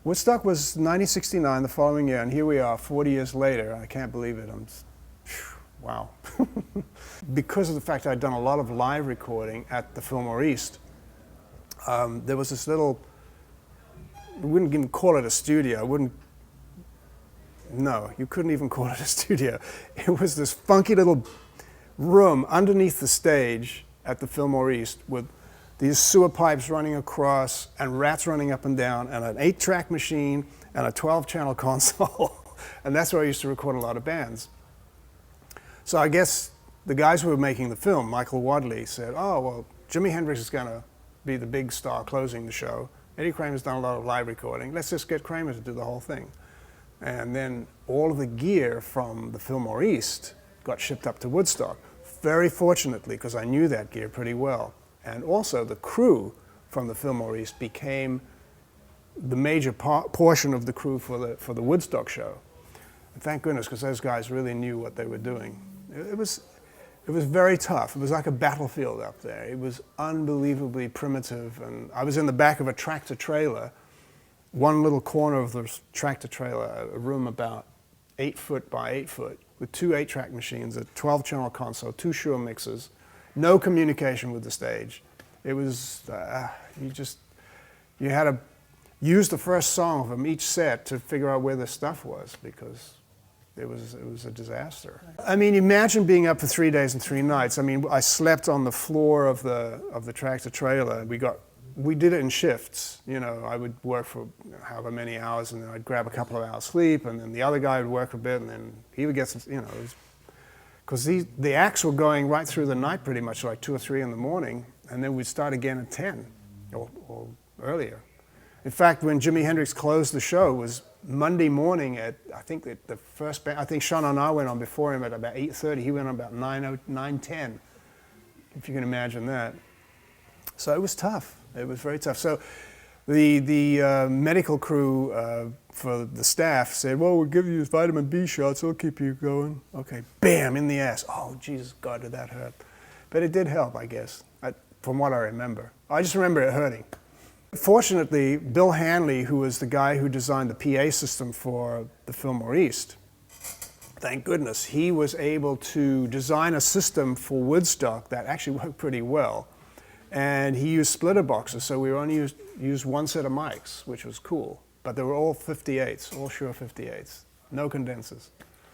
Woodstock was 1969, the following year, and here we are 40 years later. I can't believe it. Wow. Because of the fact I'd done a lot of live recording at the Fillmore East, there was this little, we wouldn't even call it a studio. No, you couldn't even call it a studio. It was this funky little room underneath the stage at the Fillmore East with these sewer pipes running across and rats running up and down and an 8-track machine and a 12-channel console. And that's where I used to record a lot of bands. So I guess the guys who were making the film, Michael Wadley, said, oh, well, Jimi Hendrix is going to be the big star closing the show. Eddie Kramer's done a lot of live recording. Let's just get Kramer to do the whole thing. And then all of the gear from the Fillmore East got shipped up to Woodstock. Very fortunately, because I knew that gear pretty well. And also the crew from the Fillmore East became the major portion of the crew for the Woodstock show. And thank goodness, because those guys really knew what they were doing. It was very tough. It was like a battlefield up there. It was unbelievably primitive. And I was in the back of a tractor trailer, one little corner of the tractor trailer, a room about 8 foot by 8 foot, with 2 8-track machines, a 12-channel console, 2 Shure mixers, no communication with the stage. It was, you had to use the first song from each set to figure out where the stuff was, because it was a disaster. I mean, imagine being up for 3 days and 3 nights. I mean, I slept on the floor of the tractor trailer. We did it in shifts. You know, I would work for however many hours, and then I'd grab a couple of hours sleep, and then the other guy would work a bit, and then he would get some, you know, because the acts were going right through the night pretty much, like 2 or 3 in the morning, and then we'd start again at 10 or earlier. In fact, when Jimi Hendrix closed the show, it was Monday morning at, I think the first band, I think Sean and I went on before him at about 8:30. He went on about 9:10, if you can imagine that. So it was tough. It was very tough. So the medical crew for the staff said, well, we'll give you vitamin B shots, it'll keep you going. Okay, bam, in the ass. Oh, Jesus, God, did that hurt. But it did help, I guess, from what I remember. I just remember it hurting. Fortunately, Bill Hanley, who was the guy who designed the PA system for the Fillmore East, thank goodness, he was able to design a system for Woodstock that actually worked pretty well. And he used splitter boxes, so we only used 1 set of mics, which was cool. But they were all 58s, all Shure 58s, no condensers.